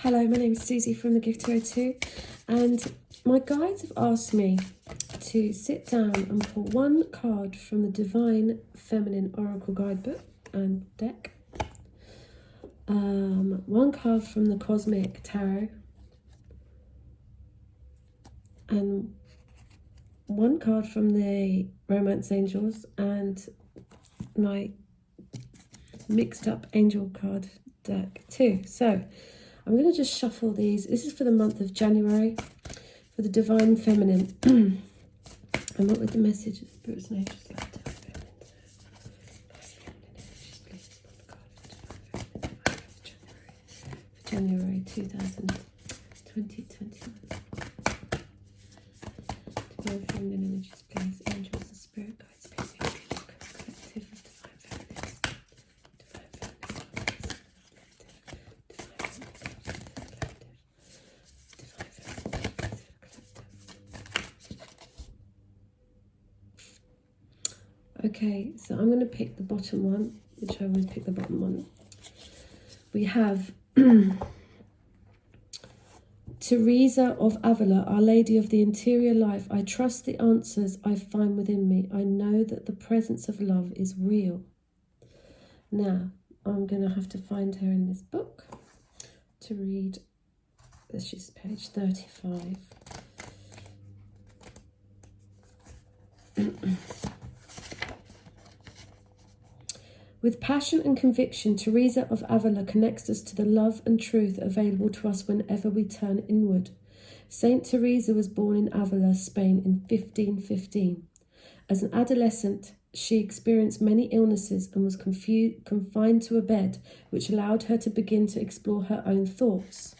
Hello, my name is Susie from the Gift 202, and my guides have asked me to sit down and pull one card from the Divine Feminine Oracle Guidebook and deck, one card from the Cosmic Tarot, and one card from the Romance Angels, and my mixed up angel card deck too. So I'm going to just shuffle these. This is for the month of January for the Divine Feminine. And what would the message of Spirit's name just like to January 2021. Divine Feminine images, please. Angels, the Spirit guides, please. Collective of Divine Feminines. Okay, so I'm going to pick the bottom one, which I always pick the bottom one. We have Teresa of Avila, Our Lady of the Interior Life. I trust the answers I find within me. I know that the presence of love is real. Now, I'm going to have to find her in this book to read. This is page 35. With passion and conviction, Teresa of Avila connects us to the love and truth available to us whenever we turn inward. Saint Teresa was born in Avila, Spain in 1515. As an adolescent, she experienced many illnesses and was confined to a bed, which allowed her to begin to explore her own thoughts.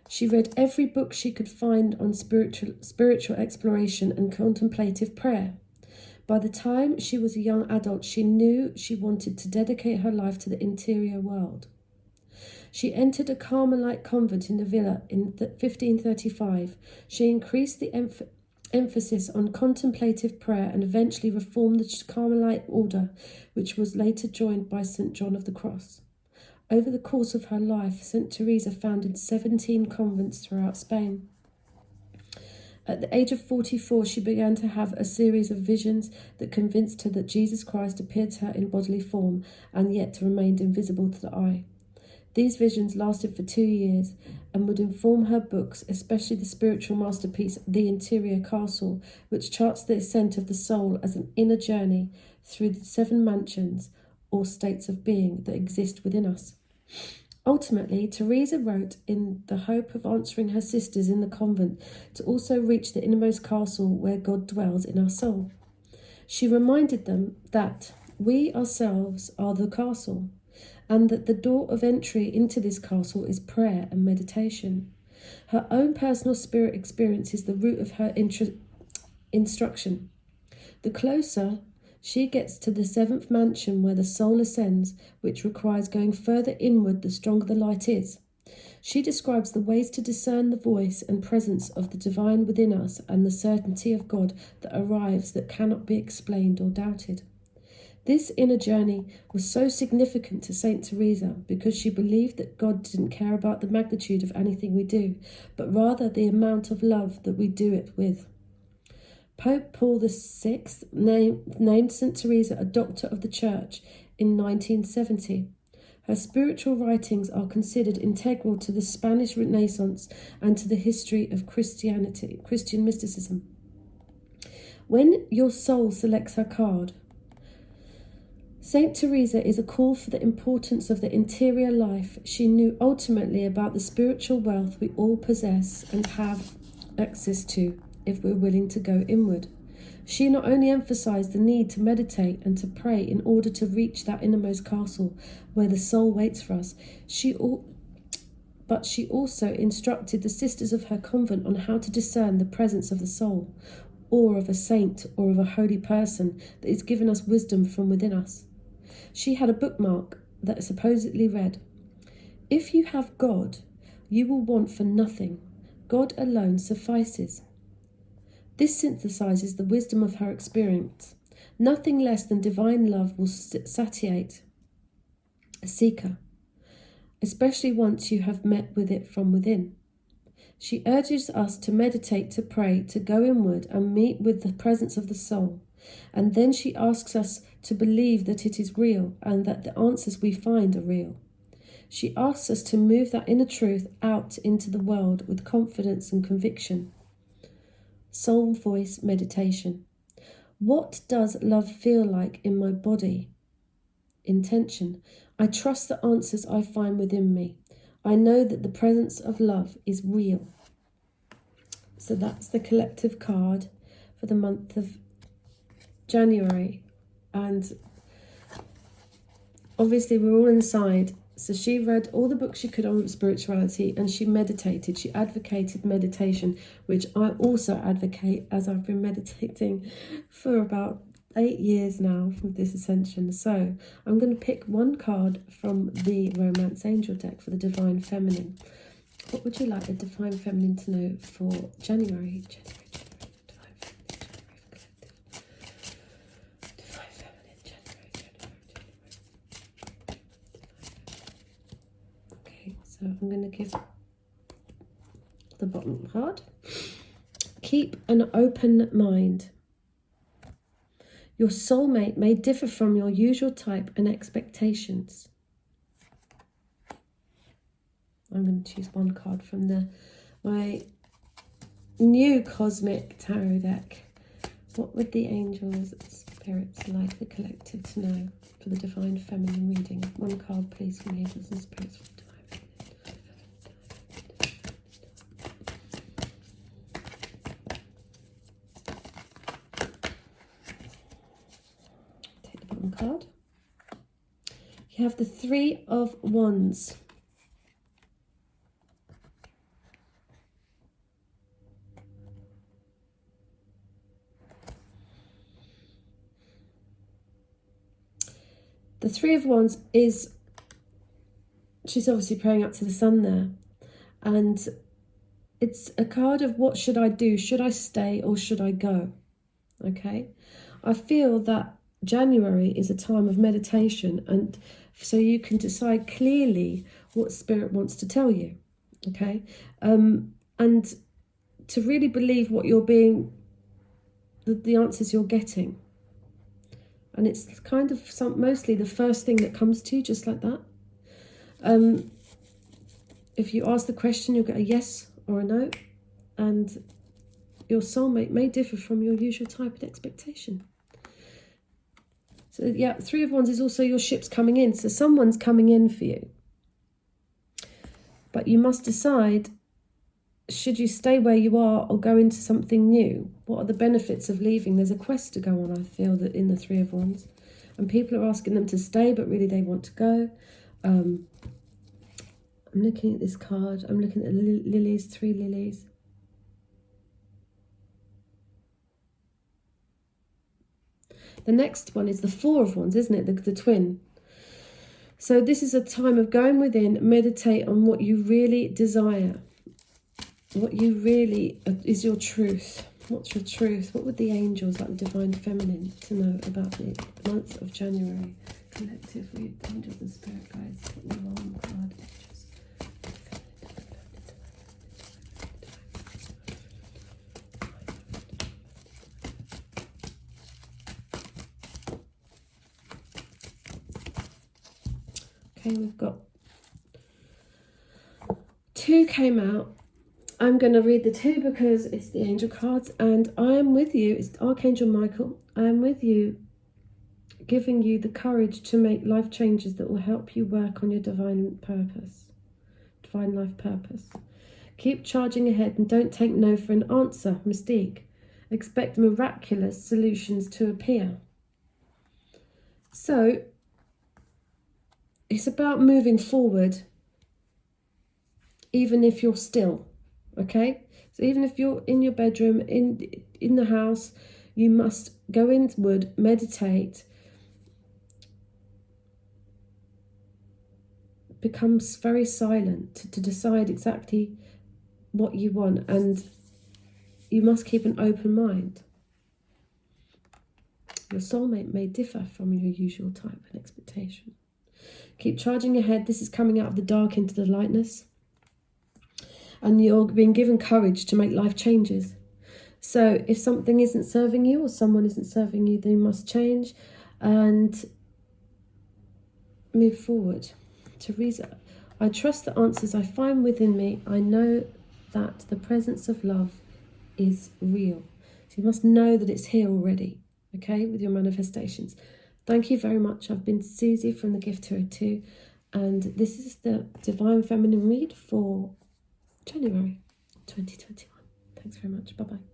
She read every book she could find on spiritual exploration and contemplative prayer. By the time she was a young adult, she knew she wanted to dedicate her life to the interior world. She entered a Carmelite convent in Avila in 1535. She increased the emphasis on contemplative prayer and eventually reformed the Carmelite order, which was later joined by St. John of the Cross. Over the course of her life, St. Teresa founded 17 convents throughout Spain. At the age of 44, she began to have a series of visions that convinced her that Jesus Christ appeared to her in bodily form and yet remained invisible to the eye. These visions lasted for 2 years and would inform her books, especially the spiritual masterpiece, The Interior Castle, which charts the ascent of the soul as an inner journey through the 7 mansions or states of being that exist within us. Ultimately, Teresa wrote in the hope of answering her sisters in the convent to also reach the innermost castle where God dwells in our soul. She reminded them that we ourselves are the castle, and that the door of entry into this castle is prayer and meditation. Her own personal spirit experience is the root of her instruction. The closer she gets to the 7th mansion where the soul ascends, which requires going further inward the stronger the light is. She describes the ways to discern the voice and presence of the divine within us and the certainty of God that arrives that cannot be explained or doubted. This inner journey was so significant to Saint Teresa because she believed that God didn't care about the magnitude of anything we do, but rather the amount of love that we do it with. Pope Paul VI named St. Teresa a Doctor of the Church in 1970. Her spiritual writings are considered integral to the Spanish Renaissance and to the history of Christian mysticism. When your soul selects her card, Saint Teresa is a call for the importance of the interior life. She knew ultimately about the spiritual wealth we all possess and have access to if we're willing to go inward. She not only emphasized the need to meditate and to pray in order to reach that innermost castle where the soul waits for us, but she also instructed the sisters of her convent on how to discern the presence of the soul, or of a saint, or of a holy person that is given us wisdom from within us. She had a bookmark that supposedly read, "If you have God, you will want for nothing. God alone suffices." This synthesizes the wisdom of her experience. Nothing less than divine love will satiate a seeker. especially once you have met with it from within. She urges us to meditate, to pray, to go inward and meet with the presence of the soul. And then she asks us to believe that it is real and that the answers we find are real. She asks us to move that inner truth out into the world with confidence and conviction. Soul voice meditation. What does love feel like in my body? Intention. I trust the answers I find within me. I know that the presence of love is real. So that's the collective card for the month of January. And obviously we're all inside. So she read all the books she could on spirituality, and she meditated. She advocated meditation, which I also advocate, as I've been meditating for about 8 years now from this ascension. So I'm going to pick one card from the Romance Angel deck for the Divine Feminine. What would you like the Divine Feminine to know for January? So I'm going to give the bottom card. Keep an open mind. Your soulmate may differ from your usual type and expectations. I'm going to choose one card from my new Cosmic Tarot deck. What would the angels and spirits like the collective to know for the Divine Feminine reading? One card, please, from the angels and spirits for the Divine. Card. You have the Three of Wands. The Three of Wands is, she's obviously praying up to the sun there, and it's a card of what should I do? Should I stay or should I go? Okay, I feel that January is a time of meditation, and so you can decide clearly what Spirit wants to tell you, okay? And to really believe what you're being, the answers you're getting. And it's kind of mostly the first thing that comes to you, just like that. If you ask the question, you'll get a yes or a no, and your soulmate may differ from your usual type and expectation. So yeah, Three of Wands is also your ship's coming in. So someone's coming in for you. But you must decide, should you stay where you are or go into something new? What are the benefits of leaving? There's a quest to go on, I feel, that in the Three of Wands. And people are asking them to stay, but really they want to go. I'm looking at this card. I'm looking at lilies, 3 lilies. The next one is the Four of Wands, isn't it? The twin. So this is a time of going within, meditate on what you really desire. What you really is your truth. What's your truth? What would the angels, like the Divine Feminine, to know about the month of January? Collective read, angels and spirit guides. Put the wrong card. Okay, we've got 2 came out. I'm going to read the 2 because it's the angel cards, and I am with you. It's Archangel Michael. I am with you, giving you the courage to make life changes that will help you work on your divine purpose, divine life purpose. Keep charging ahead and don't take no for an answer, Mystique. Expect miraculous solutions to appear. So it's about moving forward, even if you're still, okay? So even if you're in your bedroom, in the house, you must go inward, meditate, become very silent to decide exactly what you want, and you must keep an open mind. Your soulmate may differ from your usual type and expectation. Keep charging ahead. This is coming out of the dark into the lightness. And you're being given courage to make life changes. So if something isn't serving you or someone isn't serving you, then you must change and move forward. Teresa, I trust the answers I find within me. I know that the presence of love is real. So you must know that it's here already, okay, with your manifestations. Thank you very much. I've been Susie from the Gift 202, and this is the Divine Feminine read for January 2021. Thanks very much. Bye-bye.